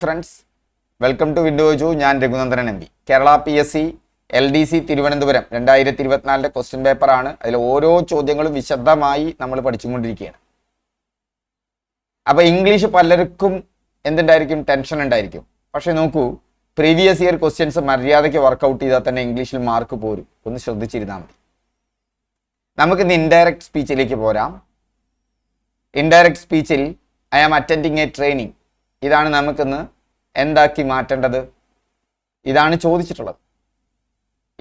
Friends, welcome to വിൻഡോജു. ഞാൻ Raghunandanan M P. Kerala PSC LDC Thiruvananthapuram 2024 question പേപ്പറാണ്. അതിൽ ഓരോ ചോദ്യങ്ങളും വിശദമായി നമ്മൾ പഠിച്ചുകൊണ്ടിരിക്കുകയാണ്. അപ്പോൾ ഇംഗ്ലീഷ് പലർക്കും എന്തുണ്ടായിരിക്കും, ടെൻഷൻ ഉണ്ടായിരിക്കും. പക്ഷെ നോക്കൂ, പ്രീവിയസ് ഇയർ ക്വസ്റ്റ്യൻസ് മര്യാദയ്ക്ക് വർക്കൗട്ട് ചെയ്താൽ തന്നെ ഇംഗ്ലീഷിൽ മാർക്ക് പോരും. ഒന്ന് ശ്രദ്ധിച്ചിരുന്നാൽ മതി. നമുക്കിന്ന് ഇൻഡയറക്റ്റ് സ്പീച്ചിലേക്ക് പോരാം. ഇൻഡയറക്റ്റ് സ്പീച്ചിൽ I am attending a training, ഇതാണ് നമുക്കിന്ന് എന്താക്കി മാറ്റേണ്ടത്. ഇതാണ് ചോദിച്ചിട്ടുള്ളത്.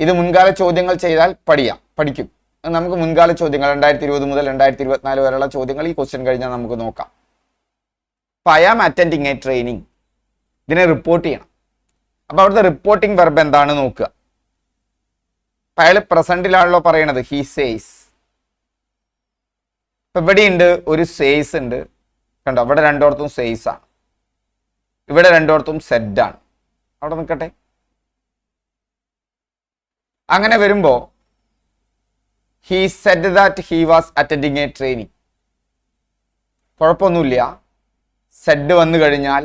ഇത് മുൻകാല ചോദ്യങ്ങൾ ചെയ്താൽ പഠിക്കും. നമുക്ക് മുൻകാല ചോദ്യങ്ങൾ 2020 മുതൽ 2024 വരെയുള്ള ചോദ്യങ്ങൾ ഈ ക്വസ്റ്റ്യൻ കഴിഞ്ഞാൽ നമുക്ക് നോക്കാം. അപ്പോൾ I am attending a training, ഇതിനെ റിപ്പോർട്ട് ചെയ്യണം. അപ്പോൾ അവിടുത്തെ റിപ്പോർട്ടിംഗ് വെർബ് എന്താണ് നോക്കുക. അപ്പം അയാൾ പ്രസന്റിലാണല്ലോ പറയണത്, ഹി സേസ്. ഇപ്പം ഇവിടെ ഉണ്ട് ഒരു സേസ് ഉണ്ട്, കണ്ടോ? അവിടെ രണ്ടോടത്തും സേസ് ആണ്, ഇവിടെ രണ്ടോടത്തും സെഡ് ആണ്. അവിടെ നിൽക്കട്ടെ. അങ്ങനെ വരുമ്പോൾ he said that he was attending a training, കുഴപ്പമൊന്നുമില്ല. സെഡ് വന്നു കഴിഞ്ഞാൽ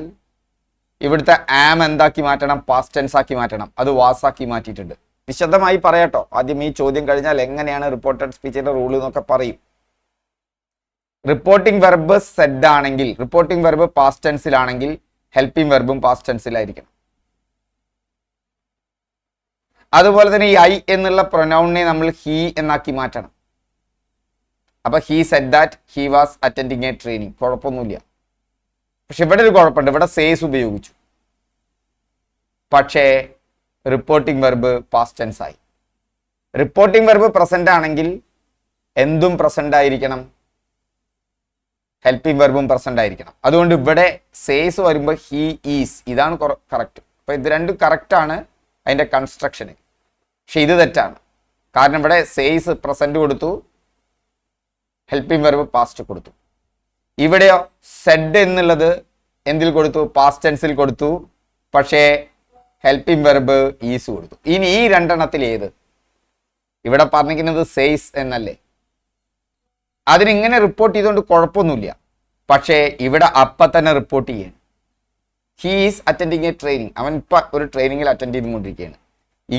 ഇവിടുത്തെ ആം എന്താക്കി മാറ്റണം, പാസ്റ്റ് ടെൻസ് ആക്കി മാറ്റണം. അത് വാസാക്കി മാറ്റിയിട്ടുണ്ട്. വിശദമായി പറയാട്ടോ. ആദ്യം ഈ ചോദ്യം കഴിഞ്ഞാൽ എങ്ങനെയാണ് റിപ്പോർട്ടഡ് സ്പീച്ചിന്റെ റൂൾ എന്നൊക്കെ പറയും. റിപ്പോർട്ടിംഗ് വെർബ് സെഡ് ആണെങ്കിൽ, റിപ്പോർട്ടിംഗ് വെർബ് പാസ്റ്റ് ടെൻസിലാണെങ്കിൽ ഹെൽപ്പിംഗ് വെർബും പാസ്റ്റ് ടെൻസിലായിരിക്കണം. അതുപോലെ തന്നെ ഈ ഐ എന്നുള്ള പ്രൊനൗണിനെ നമ്മൾ ഹീ എന്നാക്കി മാറ്റണം. അപ്പൊ he said that he was attending a training, കുഴപ്പമൊന്നുമില്ല. പക്ഷെ ഇവിടെ ഒരു കുഴപ്പമുണ്ട്, ഇവിടെ സേസ് ഉപയോഗിച്ചു. പക്ഷേ റിപ്പോർട്ടിംഗ് വെർബ് പാസ്റ്റ് ടെൻസ് ആയി. റിപ്പോർട്ടിംഗ് വെർബ് പ്രസന്റ് ആണെങ്കിൽ എന്തും പ്രസന്റ് ആയിരിക്കണം, ഹെൽപ്പിംഗ് വെർബും പ്രസന്റ് ആയിരിക്കണം. അതുകൊണ്ട് ഇവിടെ സേസ് വരുമ്പോൾ ഹി ഈസ്, ഇതാണ് കറക്റ്റ്. അപ്പൊ ഇത് രണ്ടും കറക്റ്റ് ആണ് അതിന്റെ കൺസ്ട്രക്ഷന്. പക്ഷെ ഇത് തെറ്റാണ്. കാരണം ഇവിടെ സേസ് പ്രസന്റ് കൊടുത്തു, ഹെൽപ്പിംഗ് വെർബ് പാസ്റ്റ് കൊടുത്തു. ഇവിടെയോ സെഡ് എന്നുള്ളത് എന്തിൽ കൊടുത്തു, പാസ്റ്റ് ടെൻസിൽ കൊടുത്തു. പക്ഷേ ഹെൽപ്പിംഗ് വെർബ് ഈസ് കൊടുത്തു. ഇനി ഈ രണ്ടെണ്ണത്തിൽ ഏത്? ഇവിടെ പറഞ്ഞിരിക്കുന്നത് സേസ് എന്നല്ലേ. അതിനിങ്ങനെ റിപ്പോർട്ട് ചെയ്തുകൊണ്ട് കുഴപ്പമൊന്നുമില്ല. പക്ഷേ ഇവിടെ അപ്പം തന്നെ റിപ്പോർട്ട് ചെയ്യണം. He is attending a training, അവൻ ഇപ്പം ഒരു ട്രെയിനിങ്ങിൽ അറ്റൻഡ് ചെയ്തുകൊണ്ടിരിക്കുകയാണ്.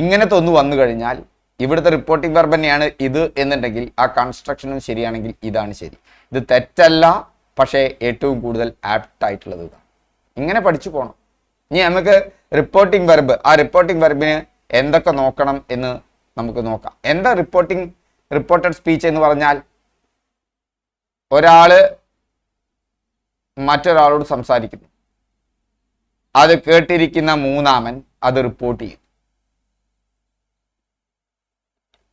ഇങ്ങനത്തെ ഒന്ന് വന്നു കഴിഞ്ഞാൽ ഇവിടുത്തെ റിപ്പോർട്ടിംഗ് വെർബ് തന്നെയാണ് ഇത് എന്നുണ്ടെങ്കിൽ ആ കൺസ്ട്രക്ഷനും ശരിയാണെങ്കിൽ ഇതാണ് ശരി. ഇത് തെറ്റല്ല, പക്ഷേ ഏറ്റവും കൂടുതൽ ആപ്റ്റ് ആയിട്ടുള്ളത് ഇതാണ്. ഇങ്ങനെ പഠിച്ചു പോകണം. ഇനി നമുക്ക് റിപ്പോർട്ടിംഗ് വെർബ്, ആ റിപ്പോർട്ടിംഗ് വെർബിന് എന്തൊക്കെ നോക്കണം എന്ന് നമുക്ക് നോക്കാം. എന്താ റിപ്പോർട്ടഡ് സ്പീച്ച് എന്ന് പറഞ്ഞാൽ? ഒരാള് മറ്റൊരാളോട് സംസാരിക്കുന്നു, അത് കേട്ടിരിക്കുന്ന മൂന്നാമൻ അത് റിപ്പോർട്ട് ചെയ്യും.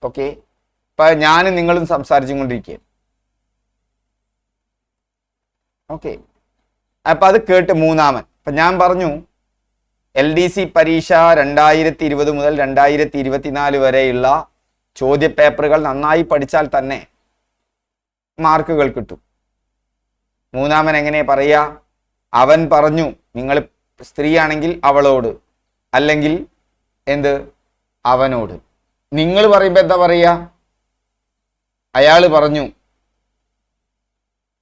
ഓക്കെ, ഇപ്പൊ ഞാനും നിങ്ങളും സംസാരിച്ചും കൊണ്ടിരിക്കുകയാണ്. ഓക്കെ, അപ്പൊ അത് കേട്ട് മൂന്നാമൻ, ഇപ്പൊ ഞാൻ പറഞ്ഞു LDC പരീക്ഷ 2020 മുതൽ 2024 വരെയുള്ള ചോദ്യ പേപ്പറുകൾ നന്നായി പഠിച്ചാൽ തന്നെ മാർക്കുകൾ കിട്ടും. മൂന്നാമൻ എങ്ങനെ പറയാ? അവൻ പറഞ്ഞു, നിങ്ങൾ സ്ത്രീയാണെങ്കിൽ അവളോട്, അല്ലെങ്കിൽ എന്ത് അവനോട്. നിങ്ങൾ പറയുമ്പോ എന്താ പറയാ? അയാൾ പറഞ്ഞു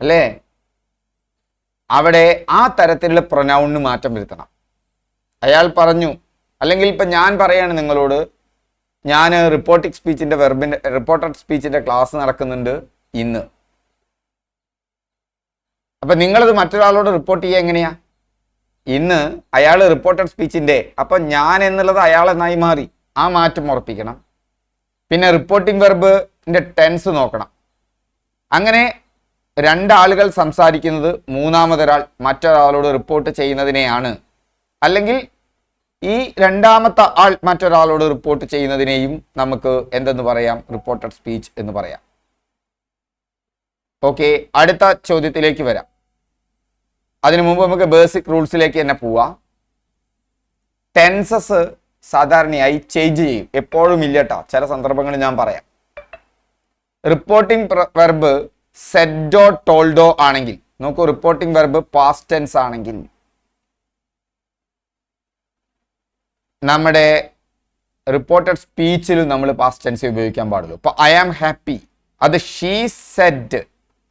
അല്ലേ? അവിടെ ആ തരത്തിലുള്ള പ്രൊനൗണിന് മാറ്റം വരുത്തണം. അയാൾ പറഞ്ഞു, അല്ലെങ്കിൽ ഇപ്പൊ ഞാൻ പറയാണ് നിങ്ങളോട്, ഞാൻ റിപ്പോർട്ടഡ് സ്പീച്ചിന്റെ ക്ലാസ് നടക്കുന്നുണ്ട് ഇന്ന്. അപ്പൊ നിങ്ങളത് മറ്റൊരാളോട് റിപ്പോർട്ട് ചെയ്യുക എങ്ങനെയാ? ഇന്ന് അയാൾ റിപ്പോർട്ടഡ് സ്പീച്ചിന്റെ, അപ്പൊ ഞാൻ എന്നുള്ളത് അയാൾ എന്നായി മാറി. ആ മാറ്റം ഉറപ്പിക്കണം. പിന്നെ റിപ്പോർട്ടിംഗ് വെർബിന്റെ ടെൻസ് നോക്കണം. അങ്ങനെ രണ്ടാളുകൾ സംസാരിക്കുന്നത് മൂന്നാമതൊരാൾ മറ്റൊരാളോട് റിപ്പോർട്ട് ചെയ്യുന്നതിനെയാണ്, അല്ലെങ്കിൽ ഈ രണ്ടാമത്തെ ആൾ മറ്റൊരാളോട് റിപ്പോർട്ട് ചെയ്യുന്നതിനെയും നമുക്ക് എന്തെന്ന് പറയാം? റിപ്പോർട്ടഡ് സ്പീച്ച് എന്ന് പറയാം. ഓക്കെ, അടുത്ത ചോദ്യത്തിലേക്ക് വരാം. അതിനു മുമ്പ് നമുക്ക് ബേസിക് റൂൾസിലേക്ക് തന്നെ പോവാം. ടെൻസസ് സാധാരണയായി ചേഞ്ച് ചെയ്യും, എപ്പോഴും ഇല്ലട്ടാ, ചില സന്ദർഭങ്ങളിൽ ഞാൻ പറയാം. റിപ്പോർട്ടിംഗ് വെർബ് സെഡോ ടോൾഡോ ആണെങ്കിൽ നോക്കൂ, റിപ്പോർട്ടിംഗ് വെർബ് പാസ്റ്റ് ടെൻസ് ആണെങ്കിൽ നമ്മുടെ റിപ്പോർട്ടഡ് സ്പീച്ചിലും നമ്മൾ പാസ്റ്റ് ടെൻസ് ഉപയോഗിക്കാൻ പാടുള്ളൂ. ഇപ്പൊ ഐ ആം ഹാപ്പി, അത് ഷീ സെഡ്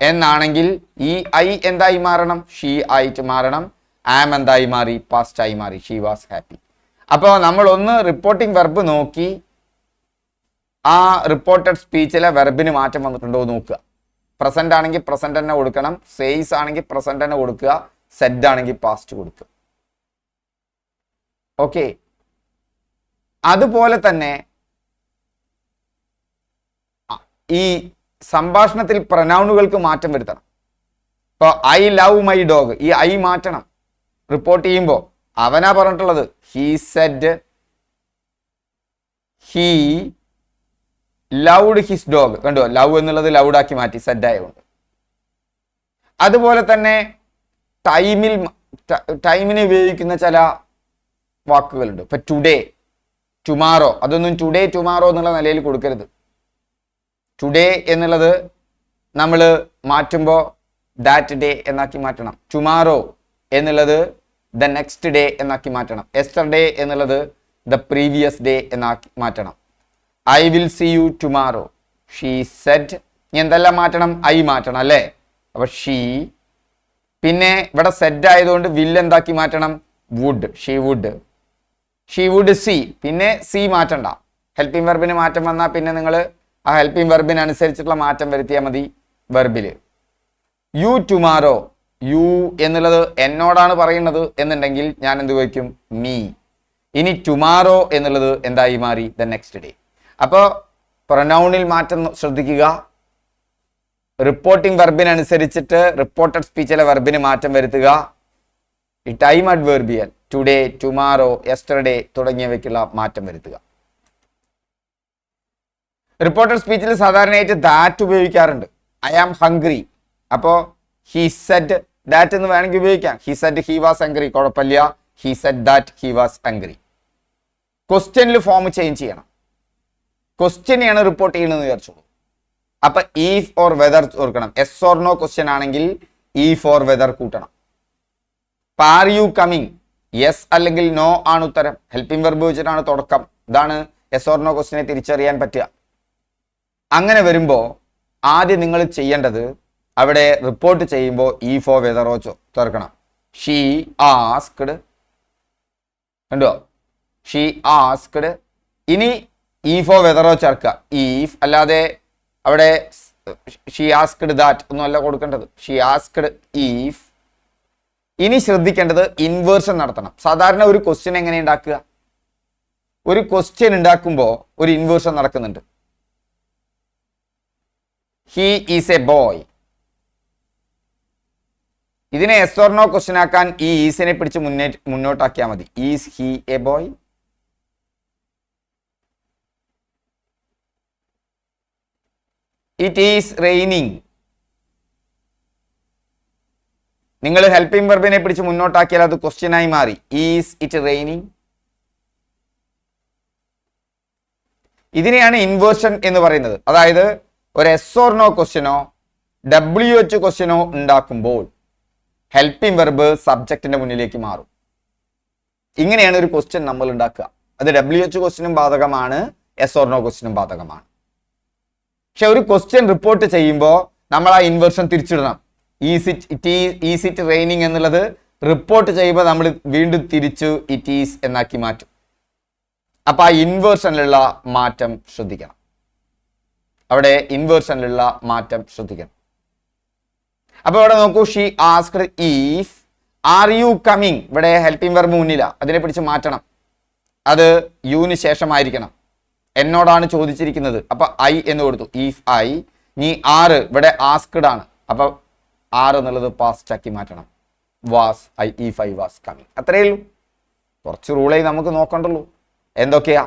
എന്നാണെങ്കിൽ ഈ ഐ എന്തായി മാറണം? ഷീ ആയിട്ട് മാറണം. ആം എന്തായി മാറി? പാസ്റ്റ് ആയി മാറി. She was happy. അപ്പോൾ നമ്മൾ ഒന്ന് റിപ്പോർട്ടിംഗ് വെർബ് നോക്കി ആ റിപ്പോർട്ടഡ് സ്പീച്ചിലെ വെർബിന് മാറ്റം വന്നിട്ടുണ്ടോ നോക്കുക. പ്രസന്റ് ആണെങ്കിൽ പ്രസന്റ് തന്നെ കൊടുക്കണം, സേസ് ആണെങ്കിൽ പ്രസന്റ് തന്നെ കൊടുക്കുക, സെഡ് ആണെങ്കിൽ പാസ്റ്റ് കൊടുക്കുക. ഓക്കെ. അതുപോലെ തന്നെ ഈ സംഭാഷണത്തിൽ പ്രനൗണുകൾക്ക് മാറ്റം വരുത്തണം. ഇപ്പോൾ ഐ ലവ് മൈ ഡോഗ്, ഈ ഐ മാറ്റണം. റിപ്പോർട്ട് ചെയ്യുമ്പോൾ അവനാ പറഞ്ഞിട്ടുള്ളത് he said he loud his dog. കണ്ടോ, ലവ് എന്നുള്ളത് ലൗഡാക്കി മാറ്റി സെഡ് ആയതുകൊണ്ട്. അതുപോലെ തന്നെ ടൈമിന് ഉപയോഗിക്കുന്ന ചില വാക്കുകളുണ്ട്. ഇപ്പൊ ടുഡേ, ടുമാറോ, അതൊന്നും ടുഡേ ടുമാറോ എന്നുള്ള നിലയിൽ കൊടുക്കരുത്. ടുഡേ എന്നുള്ളത് നമ്മൾ മാറ്റുമ്പോൾ ദാറ്റ് ഡേ എന്നാക്കി മാറ്റണം. ടുമാറോ എന്നുള്ളത് ദ നെക്സ്റ്റ് ഡേ എന്നാക്കി മാറ്റണം. എസ്റ്റർഡേ എന്നുള്ളത് ദ പ്രീവിയസ് ഡേ എന്നാക്കി മാറ്റണം. I will see you tomorrow, she said. ഇനി എന്തെല്ലാം മാറ്റണം? ഐ മാറ്റണം അല്ലേ? അപ്പൊ ഷീ, പിന്നെ ഇവിടെ സെഡ് ആയതുകൊണ്ട് വിൽ എന്താക്കി മാറ്റണം? Would, she would. She would see, പിന്നെ സി മാറ്റണ്ട. ഹെൽപ്പിംഗ് വെർബിന് മാറ്റം വന്നാൽ പിന്നെ നിങ്ങൾ ആ ഹെൽപ്പിംഗ് വെർബിനനുസരിച്ചിട്ടുള്ള മാറ്റം വരുത്തിയാൽ മതി വെർബില്. യു ടുമാറോ, യു എന്നുള്ളത് എന്നോടാണ് പറയുന്നത് എന്നുണ്ടെങ്കിൽ ഞാൻ എന്ത് വയ്ക്കും? മീ. ഇനി ടുമാറോ എന്നുള്ളത് എന്തായി മാറി? The next day. അപ്പോൾ പ്രൊനൗണിൽ മാറ്റം ശ്രദ്ധിക്കുക. റിപ്പോർട്ടിംഗ് വെർബിനനുസരിച്ചിട്ട് റിപ്പോർട്ടഡ് സ്പീച്ചിലെ വെർബിന് മാറ്റം വരുത്തുക. ഈ time adverbial today, tomorrow, yesterday തുടങ്ങിയവയ്ക്കുള്ള മാറ്റം വരുത്തുക. റിപ്പോർട്ടഡ് സ്പീച്ചിൽ സാധാരണയായിട്ട് ദാറ്റ് ഉപയോഗിക്കാറുണ്ട്. I am hungry. അപ്പോൾ ഹി സെഡ് ദാറ്റ് എന്ന് വേണമെങ്കിൽ ഉപയോഗിക്കാം. He said he was hungry, കുഴപ്പമില്ല. He said that he was hungry. ക്വസ്റ്റ്യനിൽ ഫോം ചേഞ്ച് ചെയ്യണം. ക്വസ്റ്റ്യനെയാണ് റിപ്പോർട്ട് ചെയ്യണമെന്ന് വിചാരിച്ചോളൂ. അപ്പൊ ഈഫ് ഓർ വെദർ ഓർക്കണം. എസ് ഓർ നോ ക്വസ്റ്റ്യൻ ആണെങ്കിൽ ഈഫ് ഓർ വെദർ കൂട്ടണം. Are you coming? യെസ് അല്ലെങ്കിൽ നോ ആണ് ഉത്തരം. ഹെൽപ്പിംഗ് വെർബ് വെച്ചിട്ടാണ് തുടക്കം. ഇതാണ് എസ് ഓർ നോ ക്വസ്റ്റ്യനെ തിരിച്ചറിയാൻ പറ്റുക. അങ്ങനെ വരുമ്പോൾ ആദ്യം നിങ്ങൾ ചെയ്യേണ്ടത് അവിടെ റിപ്പോർട്ട് ചെയ്യുമ്പോൾ ഈഫ് ഓർ വെദറോ ചേർക്കണം. ഷീ ആസ്ക്ഡ്, കണ്ടോ? She asked. ഇനി ഈഫ് ഓർ വെദറോ ചേർക്കുക. ഈഫ് അല്ലാതെ അവിടെ ഷീ ആസ്ക്ഡ് ദാറ്റ് ഒന്നും അല്ല കൊടുക്കേണ്ടത്. She asked if. ഇനി ശ്രദ്ധിക്കേണ്ടത് ഇൻവേർഷൻ നടത്തണം. സാധാരണ ഒരു ക്വസ്റ്റ്യൻ എങ്ങനെ ഉണ്ടാക്കുക? ഒരു ക്വസ്റ്റ്യൻ ഉണ്ടാക്കുമ്പോൾ ഒരു ഇൻവേർഷൻ നടക്കുന്നുണ്ട്. He is A boy. ഇതിനെ എസ് ഓർ നോ ക്വസ്റ്റ്യൻ ആക്കാൻ ഈ ഈസിനെ പിടിച്ച് മുന്നോട്ടാക്കിയാൽ മതി. Is he A boy? It is raining. നിങ്ങൾ ഹെൽപ്പിംഗ് വെർബിനെ പിടിച്ച് മുന്നോട്ടാക്കിയാൽ അത് ക്വസ്റ്റ്യൻ ആയി മാറി. Is it raining? ഇതിനെയാണ് ഇൻവേർഷൻ എന്ന് പറയുന്നത്. അതായത് ഒരു എസ് ഓർ നോ ക്വസ്റ്റ്യനോ WH ക്വസ്റ്റ്യനോ ഉണ്ടാക്കുമ്പോൾ ഹെൽപ്പിംഗ് വെർബ് സബ്ജക്റ്റിന്റെ മുന്നിലേക്ക് മാറും. ഇങ്ങനെയാണ് ഒരു ക്വസ്റ്റ്യൻ നമ്മൾ ഉണ്ടാക്കുക. അത് WH ക്വസ്റ്റ്യനും ബാധകമാണ്, എസ് ഓർ നോ ക്വസ്റ്റ്യനും ബാധകമാണ്. പക്ഷെ ഒരു ക്വസ്റ്റ്യൻ റിപ്പോർട്ട് ചെയ്യുമ്പോൾ നമ്മൾ ആ ഇൻവേർഷൻ തിരിച്ചിടണം. ഈസ് ഇറ്റ് റെയിനിങ് എന്നുള്ളത് റിപ്പോർട്ട് ചെയ്യുമ്പോൾ നമ്മൾ വീണ്ടും തിരിച്ചു ഇറ്റ് ഈസ് എന്നാക്കി മാറ്റും. അപ്പൊ ആ ഇൻവേർഷനിലുള്ള മാറ്റം ശ്രദ്ധിക്കണം. അവിടെ ഇൻവേർഷനിലുള്ള മാറ്റം ശ്രദ്ധിക്കണം. അപ്പൊ ഇവിടെ നോക്കൂ, she asked if R you coming. ഇവിടെ ഹെൽപ്പിംഗ് വെർബ് മുന്നില, അതിനെ പിടിച്ച് മാറ്റണം. അത് യുവിന് ശേഷമായിരിക്കണം. എന്നോടാണ് ചോദിച്ചിരിക്കുന്നത്, അപ്പൊ ഐ എന്ന് കൊടുത്തു. If I. നീ ആറ് ഇവിടെ ആസ്ക്ഡ് ആണ്, അപ്പൊ ആറ് എന്നുള്ളത് പാസ്റ്റ് ആക്കി മാറ്റണം. Was I, if I was coming. അത്രയേ ഉള്ളൂ. കുറച്ച് റൂളായി നമുക്ക് നോക്കണ്ടുള്ളൂ. എന്തൊക്കെയാ?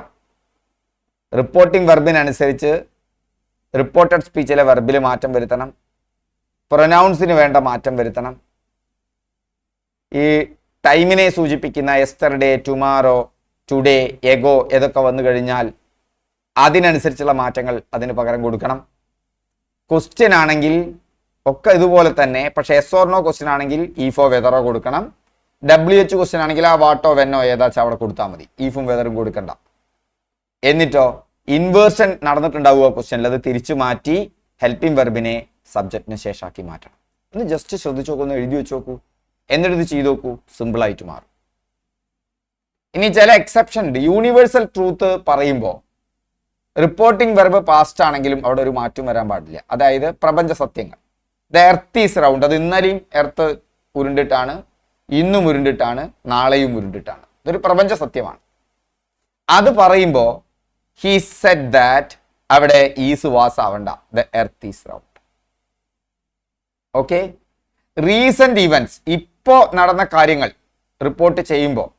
റിപ്പോർട്ടിംഗ് വെർബിനനുസരിച്ച് റിപ്പോർട്ടഡ് സ്പീച്ചിലെ വെർബിൽ മാറ്റം വരുത്തണം. പ്രൊനൗൺസിന് വേണ്ട മാറ്റം വരുത്തണം. ഈ ടൈമിനെ സൂചിപ്പിക്കുന്ന യെസ്റ്റർഡേ, ടുമാറോ, ടുഡേ, എഗോ ഇതൊക്കെ വന്നു കഴിഞ്ഞാൽ അതിനനുസരിച്ചുള്ള മാറ്റങ്ങൾ അതിന് പകരം കൊടുക്കണം. ക്വസ്റ്റ്യൻ ആണെങ്കിൽ ഒക്കെ ഇതുപോലെ തന്നെ, പക്ഷെ എസ് ഓർ നോ ക്വസ്റ്റ്യൻ ആണെങ്കിൽ ഈഫോ വെതറോ കൊടുക്കണം. WH ക്വസ്റ്റ്യൻ ആണെങ്കിൽ ആ വാട്ടോ വെന്നോ ഏതാച്ചാ അവിടെ കൊടുത്താൽ മതി. ഈഫും വെതറും കൊടുക്കണ്ട. എന്നിട്ടോ ഇൻവേർഷൻ നടന്നിട്ടുണ്ടാവുക ക്വസ്റ്റ്യനിൽ, അത് തിരിച്ചു മാറ്റി ഹെൽപ്പിംഗ് വെർബിനെ സബ്ജക്റ്റിന് ശേഷമാക്കി മാറ്റണം. ഒന്ന് ജസ്റ്റ് ശ്രദ്ധിച്ചു നോക്കൂ, ഒന്ന് എഴുതി വെച്ച് നോക്കൂ. എന്നിട്ട് ഇത് ചെയ്ത് നോക്കൂ, സിമ്പിൾ ആയിട്ട് മാറും. ഇനി ചില എക്സെപ്ഷൻ ഉണ്ട്. യൂണിവേഴ്സൽ ട്രൂത്ത് പറയുമ്പോൾ റിപ്പോർട്ടിംഗ് വെർബ് പാസ്റ്റ് ആണെങ്കിലും അവിടെ ഒരു മാറ്റം വരാൻ പാടില്ല. അതായത് പ്രപഞ്ച സത്യങ്ങൾ, ദ എർത്ത് ഈസ് റൗണ്ട്, അത് ഇന്നലെയും എർത്ത് ഉരുണ്ടിട്ടാണ്, ഇന്നും ഉരുണ്ടിട്ടാണ്, നാളെയും ഉരുണ്ടിട്ടാണ്. ഇതൊരു പ്രപഞ്ച സത്യമാണ്. അത് പറയുമ്പോൾ ഹി സെഡ് ദാറ്റ്, അവിടെ ഈസ് വാസ് ആവണ്ട, the earth is round. Okay. Recent events, ഇപ്പോ നടന്ന കാര്യങ്ങൾ റിപ്പോർട്ട് ചെയ്യുമ്പോൾ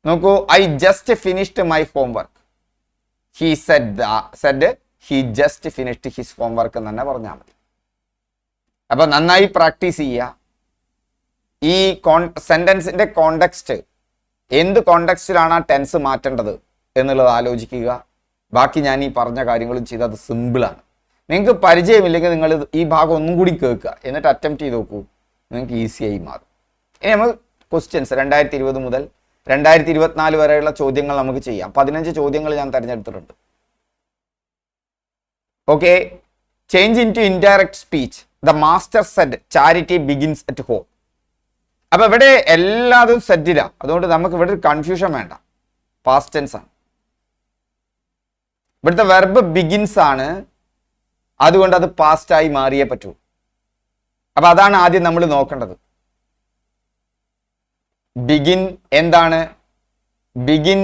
നോക്കൂ, I just finished my homework. He said he just finished his homework എന്ന് തന്നെ പറഞ്ഞാൽ മതി. അപ്പൊ നന്നായി പ്രാക്ടീസ് ചെയ്യുക. ഈ സെന്റൻസിന്റെ കോണ്ടെക്സ്റ്റ്, എന്ത് കോണ്ടെക്സ്റ്റിലാണ് ആ ടെൻസ് മാറ്റേണ്ടത് എന്നുള്ളത് ആലോചിക്കുക. ബാക്കി ഞാൻ ഈ പറഞ്ഞ കാര്യങ്ങളും ചെയ്ത് അത് സിമ്പിളാണ്. നിങ്ങൾക്ക് പരിചയമില്ലെങ്കിൽ നിങ്ങൾ ഈ ഭാഗം ഒന്നും കൂടി കേൾക്കുക, എന്നിട്ട് അറ്റംപ്റ്റ് ചെയ്ത് നോക്കൂ, നിങ്ങൾക്ക് ഈസിയായി മാറും. ഇനി നമ്മൾ ക്വസ്റ്റ്യൻസ് 2020 മുതൽ 2024 വരെയുള്ള ചോദ്യങ്ങൾ നമുക്ക് ചെയ്യാം. 15 ചോദ്യങ്ങൾ ഞാൻ തിരഞ്ഞെടുത്തിട്ടുണ്ട്. Okay. Change in to indirect speech, the master said charity begins at home. അപ്പൊ ഇവിടെ എല്ലാതും സെറ്റില്ല, അതുകൊണ്ട് നമുക്ക് ഇവിടെ ഒരു കൺഫ്യൂഷൻ വേണ്ട. പാസ്റ്റ് ടെൻസ് ആണ്. ഇവിടുത്തെ വെർബ് ബിഗിൻസ് ആണ്, അതുകൊണ്ട് അത് പാസ്റ്റ് ആയി മാറിയേ പറ്റൂ. അപ്പൊ അതാണ് ആദ്യം നമ്മൾ നോക്കേണ്ടത്. ബിഗിൻ എന്താണ്? ബിഗിൻ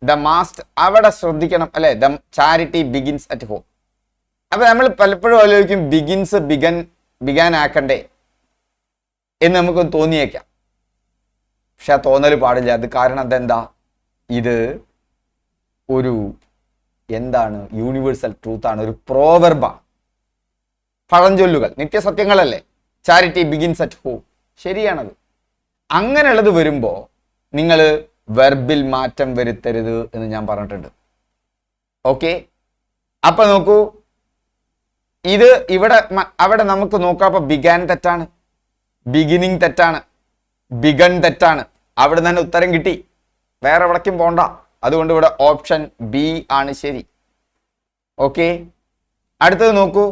ദ മാസ്റ്റർ, അവിടെ ശ്രദ്ധിക്കണം അല്ലെ, the charity begins at home. അപ്പൊ നമ്മൾ പലപ്പോഴും ആലോചിക്കും ബിഗിൻസ് ബിഗാൻ ആക്കണ്ടേ എന്ന് നമുക്ക് തോന്നിയേക്കാം. പക്ഷെ ആ തോന്നൽ പാടില്ല. അത് കാരണം അതെന്താ? ഇത് ഒരു എന്താണ്? യൂണിവേഴ്സൽ ട്രൂത്ത് ആണ്, ഒരു പ്രോവർബാണ്. പഴഞ്ചൊല്ലുകൾ നിത്യസത്യങ്ങളല്ലേ. ചാരിറ്റി ബിഗിൻസ് അറ്റ് ഹോം, ശരിയാണത്. അങ്ങനെയുള്ളത് വരുമ്പോൾ നിങ്ങൾ വെർബിൽ മാറ്റം വരുത്തരുത് എന്ന് ഞാൻ പറഞ്ഞിട്ടുണ്ട്. ഓക്കെ. അപ്പൊ നോക്കൂ, ഇത് അവിടെ നമുക്ക് നോക്കാം. അപ്പൊ ബിഗാൻ തെറ്റാണ്, ബിഗിനിങ് തെറ്റാണ്, ബിഗൺ തെറ്റാണ്. അവിടെ തന്നെ ഉത്തരം കിട്ടി, വേറെ എവിടേക്കും പോണ്ട. അതുകൊണ്ട് ഇവിടെ ഓപ്ഷൻ ബി ആണ് ശരി. ഓക്കെ. അടുത്തത് നോക്കൂ,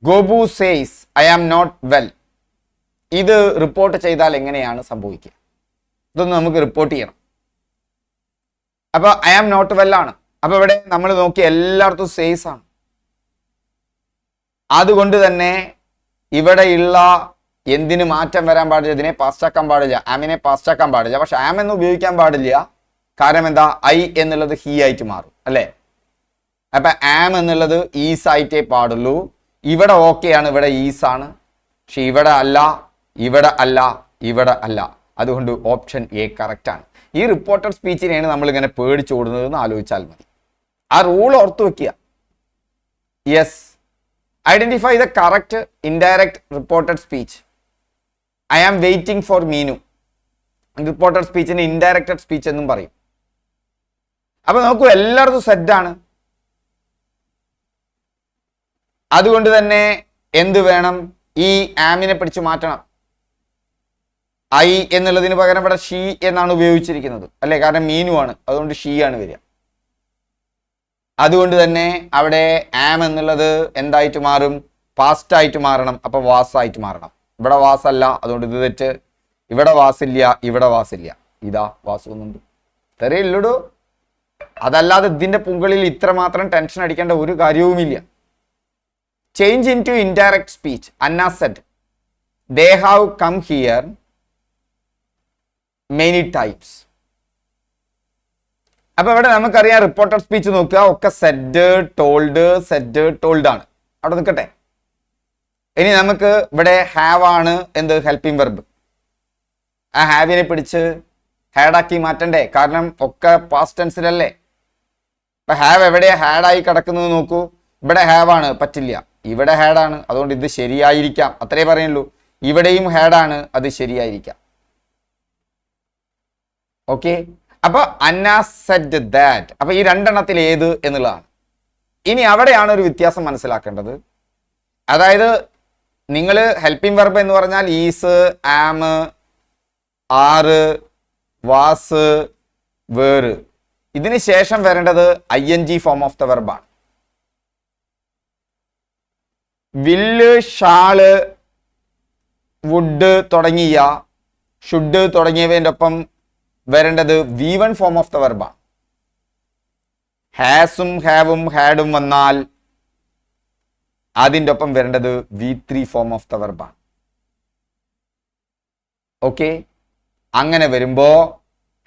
Gobu says I am not well. ഇത് റിപ്പോർട്ട് ചെയ്താൽ എങ്ങനെയാണ് സംഭവിക്കുക? ഇതൊന്ന് നമുക്ക് റിപ്പോർട്ട് ചെയ്യണം. അപ്പൊ ഐ ആം നോട്ട് വെൽ ആണ്. അപ്പൊ ഇവിടെ നമ്മൾ നോക്കി എല്ലായിടത്തും സേസ് ആണ്. അതുകൊണ്ട് തന്നെ ഇവിടെയുള്ള എന്തിന് മാറ്റം വരാൻ പാടില്ല? ഇതിനെ പാസ്റ്റാക്കാൻ പാടില്ല, ആമിനെ പാസ്റ്റാക്കാൻ പാടില്ല. പക്ഷെ ആം എന്ന് ഉപയോഗിക്കാൻ പാടില്ല. കാരണം എന്താ? ഐ എന്നുള്ളത് ഹി ആയിട്ട് മാറും അല്ലെ. അപ്പൊ ആം എന്നുള്ളത് ഈസ് ആയിട്ടേ പാടുള്ളൂ. ഇവിടെ ഓക്കെ ആണ്, ഇവിടെ ഈസ് ആണ്. പക്ഷെ ഇവിടെ അല്ല, ഇവിടെ അല്ല, ഇവിടെ അല്ല. അതുകൊണ്ട് ഓപ്ഷൻ എ കറക്റ്റ് ആണ്. ഈ റിപ്പോർട്ടഡ് സ്പീച്ചിനെയാണ് നമ്മൾ ഇങ്ങനെ പേടിച്ചോടുന്നത് എന്ന് ആലോചിച്ചാൽ മതി. ആ റൂൾ ഓർത്തു വെക്കുക. Yes. Identify the correct indirect reported speech. I am waiting for Meenu. Reported സ്പീച്ചിന് ഇൻഡയറക്റ്റഡ് സ്പീച്ച് എന്നും പറയും. അപ്പൊ നോക്കൂ, എല്ലായിടത്തും സെറ്റാണ്. അതുകൊണ്ട് തന്നെ എന്ത് വേണം? ഈ ആമിനെ പിടിച്ചു മാറ്റണം. ഐ എന്നുള്ളതിന് പകരം ഇവിടെ ഷീ എന്നാണ് ഉപയോഗിച്ചിരിക്കുന്നത് അല്ലെ. കാരണം മീനു ആണ്, അതുകൊണ്ട് ഷീ ആണ് വരിക. അതുകൊണ്ട് തന്നെ അവിടെ ആം എന്നുള്ളത് എന്തായിട്ട് മാറും? പാസ്റ്റ് ആയിട്ട് മാറണം. അപ്പൊ വാസ് ആയിട്ട് മാറണം. ഇവിടെ വാസല്ല, അതുകൊണ്ട് ഇത് തെറ്റ്. ഇവിടെ വാസില്ല, ഇവിടെ വാസില്ല. ഇതാ വാസ് ഒന്നുണ്ട്, തെരയില്ലടോ. അതല്ലാതെ ഇതിന്റെ പുങ്കളിൽ ഇത്ര മാത്രം ടെൻഷൻ അടിക്കേണ്ട ഒരു കാര്യവുമില്ല. Change in to indirect speech. Anna said they have come here many times. അപ്പൊ ഇവിടെ നമുക്കറിയാം റിപ്പോർട്ടഡ് സ്പീച്ച് നോക്കുക, ഒക്കെ സെഡ് ടോൾഡ് ആണ്. അവിടെ നിൽക്കട്ടെ. ഇനി നമുക്ക് ഇവിടെ ഹാവ് ആണ് എന്ത്? Helping verb. ആ ഹാവിനെ പിടിച്ച് ഹാഡാക്കി മാറ്റണ്ടേ? കാരണം ഒക്കെ പാസ്റ്റ് ടെൻസിലല്ലേ. അപ്പൊ ഹാവ് എവിടെയാ ഹാഡായി കിടക്കുന്നത് നോക്കൂ. ഇവിടെ ഹാവ് ആണ്, പറ്റില്ല. ഇവിടെ ഹാഡാണ്, അതുകൊണ്ട് ഇത് ശരിയായിരിക്കാം, അത്രേ പറയുള്ളൂ. ഇവിടെയും ഹാഡാണ്, അത് ശരിയായിരിക്കാം. ഓക്കെ. അപ്പൊ അന്ന സെഡ് ദാറ്റ്. അപ്പൊ ഈ രണ്ടെണ്ണത്തിൽ ഏത് എന്നുള്ളതാണ്. ഇനി അവിടെയാണ് ഒരു വ്യത്യാസം മനസ്സിലാക്കേണ്ടത്. അതായത് നിങ്ങൾ ഹെൽപ്പിംഗ് വെർബ് എന്ന് പറഞ്ഞാൽ ഈസ്, ആം, ആറ്, വാസ്, വേറ്. ഇതിന് ശേഷം വരേണ്ടത് ING ഫോം ഓഫ് ദ വെർബാണ്. വില്ല്, ഷാള്, വുഡ് തുടങ്ങിയ ഷുഡ് തുടങ്ങിയവൻ്റെ ഒപ്പം വരേണ്ടത് V1 ഫോം ഓഫ് ദ വെർബാണ്. ഹാസും ഹാവും ഹാഡും വന്നാൽ അതിൻ്റെ ഒപ്പം വരേണ്ടത് V3 ഫോം ഓഫ് ദ വെർബാണ്. ഓക്കെ, അങ്ങനെ വരുമ്പോ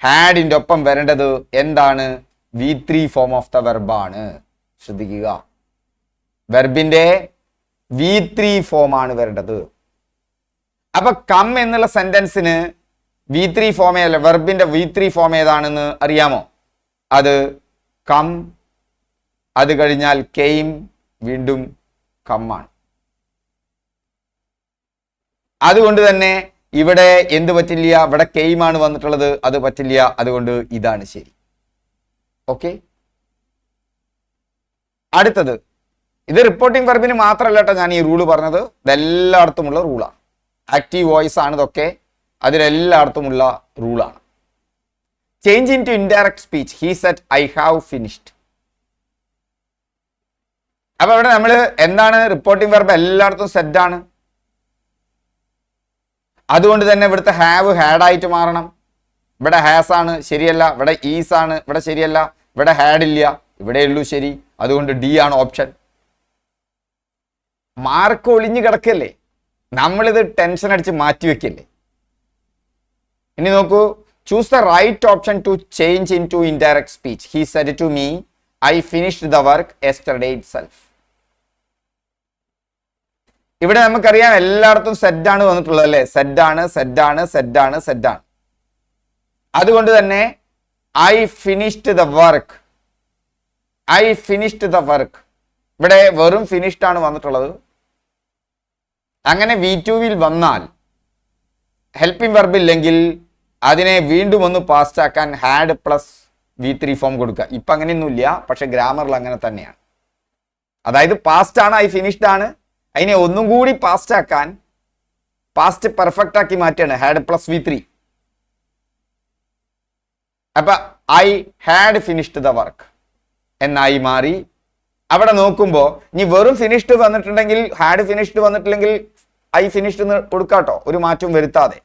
ഹാഡിൻ്റെ ഒപ്പം വരേണ്ടത് എന്താണ്? V3 form of the വെർബാണ്. ശ്രദ്ധിക്കുക, വെർബിന്റെ V3 ഫോം ആണ് വരേണ്ടത്. അപ്പൊ കം എന്നുള്ള സെന്റൻസിന് V3 ഫോമേ അല്ല, വെർബിന്റെ V3 ഫോം ഏതാണെന്ന് അറിയാമോ? അത് കം, അത് കഴിഞ്ഞാൽ കെയിം, വീണ്ടും കം ആണ്. അതുകൊണ്ട് തന്നെ ഇവിടെ എന്ത് പറ്റില്ല? ഇവിടെ കെയിം ആണ് വന്നിട്ടുള്ളത്, അത് പറ്റില്ല. അതുകൊണ്ട് ഇതാണ് ശരി. ഓക്കെ, അടുത്തത്, ഇത് റിപ്പോർട്ടിംഗ് വെർബിന് മാത്രമല്ല കേട്ടോ ഞാൻ ഈ റൂള് പറഞ്ഞത്, ഇതെല്ലായിടത്തുമുള്ള റൂളാണ്. ആക്റ്റീവ് വോയിസ് ആണ് ഇതൊക്കെ, അതിലെല്ലായിടത്തുമുള്ള റൂളാണ്. Change in to indirect speech. He said I have finished. അപ്പൊ ഇവിടെ നമ്മൾ എന്താണ്? റിപ്പോർട്ടിംഗ് വെർബ് എല്ലായിടത്തും സെഡ് ആണ്. അതുകൊണ്ട് തന്നെ ഇവിടുത്തെ ഹാവ് ഹാഡ് ആയിട്ട് മാറണം. ഇവിടെ ഹാസ് ആണ്, ശരിയല്ല. ഇവിടെ ഈസ് ആണ്, ഇവിടെ ശരിയല്ല. ഇവിടെ ഹാഡ് ഇല്ല, ഇവിടെ ഉള്ളൂ ശരി. അതുകൊണ്ട് ഡി ആണ് ഓപ്ഷൻ. മാർക്ക് ഒളിഞ്ഞു കിടക്കല്ലേ, നമ്മളിത് ടെൻഷൻ അടിച്ച് മാറ്റി വെക്കല്ലേ. ഇനി നോക്കൂ, choose the right option to change in to indirect speech. He said to me I finished the work yesterday itself. ഇവിടെ നമുക്കറിയാം എല്ലായിടത്തും സെഡ് ആണ് വന്നിട്ടുള്ളത് അല്ലേ? സെഡ് ആണ്, സെഡ് ആണ്, സെഡ് ആണ്, സെഡ് ആണ്. അതുകൊണ്ട് തന്നെ I finished the work, I finished the work. ഇവിടെ വെറും ഫിനിഷ്ഡ് ആണ് വന്നിട്ടുള്ളത്. അങ്ങനെ V2 വന്നാൽ ഹെൽപ്പിംഗ് വെർബ് ഇല്ലെങ്കിൽ അതിനെ വീണ്ടും ഒന്ന് പാസ്റ്റ് ആക്കാൻ ഹാഡ് പ്ലസ് V3 ഫോം കൊടുക്കുക. ഇപ്പം അങ്ങനെയൊന്നുമില്ല, പക്ഷെ ഗ്രാമറിൽ അങ്ങനെ തന്നെയാണ്. അതായത് പാസ്റ്റ് ആണ്, ഐ ഫിനിഷ്ഡ് ആണ്, അതിനെ ഒന്നും കൂടി പാസ്റ്റ് ആക്കാൻ പാസ്റ്റ് പെർഫെക്റ്റ് ആക്കി മാറ്റുകയാണ് ഹാഡ് പ്ലസ് V3. അപ്പൊ I had finished the work എന്നായി മാറി. അവിടെ നോക്കുമ്പോൾ ഇനി വെറും ഫിനിഷ്ഡ് വന്നിട്ടുണ്ടെങ്കിൽ, ഹാഡ് ഫിനിഷ്ഡ് വന്നിട്ടില്ലെങ്കിൽ ഐ ഫിനിഷ്ഡ് എന്ന് കൊടുക്കാട്ടോ, ഒരു മാറ്റവും വരുത്താതെ.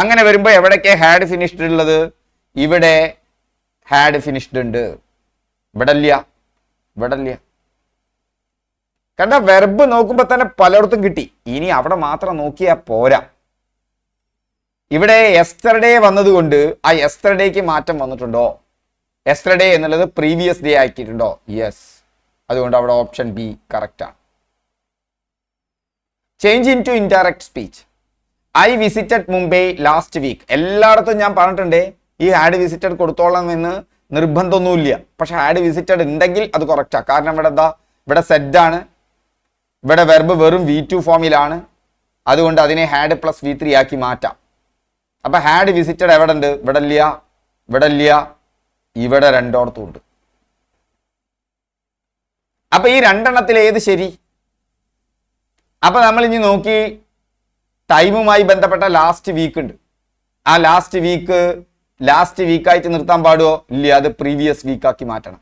അങ്ങനെ വരുമ്പോൾ എവിടേക്ക് ഹാഡ് ഫിനിഷ്ഡ് ഉള്ളത്? ഇവിടെ ഹാഡ് ഫിനിഷ്ഡ് ഉണ്ട്, ഇവിടെ ഇല്ല, ഇവിടെ ഇല്ല. കണ്ട, വെർബ് നോക്കുമ്പോൾ തന്നെ പലയിടത്തും കിട്ടി. ഇനി അവിടെ മാത്രം നോക്കിയാൽ പോരാ. ഇവിടെ യെസ്റ്റർഡേ വന്നതുകൊണ്ട് ആ യെസ്റ്റർഡേക്ക് മാറ്റം വന്നിട്ടുണ്ടോ? യെസ്റ്റർഡേ എന്നുള്ളത് പ്രീവിയസ് ഡേ ആക്കിയിട്ടുണ്ടോ? യെസ്. അതുകൊണ്ട് അവിടെ ഓപ്ഷൻ ബി കറക്റ്റ് ആണ്. Change in to indirect speech. I visited Mumbai last week. എല്ലായിടത്തും ഞാൻ പറഞ്ഞിട്ടുണ്ട് ഈ ഹാഡ് വിസിറ്റഡ് കൊടുത്തോളാം എന്ന് നിർബന്ധമൊന്നുമില്ല. പക്ഷെ ഹാഡ് വിസിറ്റഡ് ഉണ്ടെങ്കിൽ അത് കറക്റ്റാ. കാരണം ഇവിടെ എന്താ? ഇവിടെ സെഡ് ആണ്, ഇവിടെ വെർബ് വെറും V2 ഫോമിലാണ്. അതുകൊണ്ട് അതിനെ ഹാഡ് പ്ലസ് V3 ആക്കി മാറ്റാം. അപ്പൊ ഹാഡ് വിസിറ്റഡ് എവിടെ ഉണ്ട്? ഇവിടെ ഇല്ല, ഇവിടെ ഇല്ല, ഇവിടെ രണ്ടോടത്തും ഉണ്ട്. അപ്പൊ ഈ രണ്ടെണ്ണത്തിൽ ഏത് ശരി? അപ്പൊ നമ്മൾ ഇനി നോക്കി, ടൈമുമായി ബന്ധപ്പെട്ട ലാസ്റ്റ് വീക്ക് ഉണ്ട്. ആ ലാസ്റ്റ് വീക്കായിട്ട് നിർത്താൻ പാടുമോ? ഇല്ല, അത് പ്രീവിയസ് വീക്കാക്കി മാറ്റണം.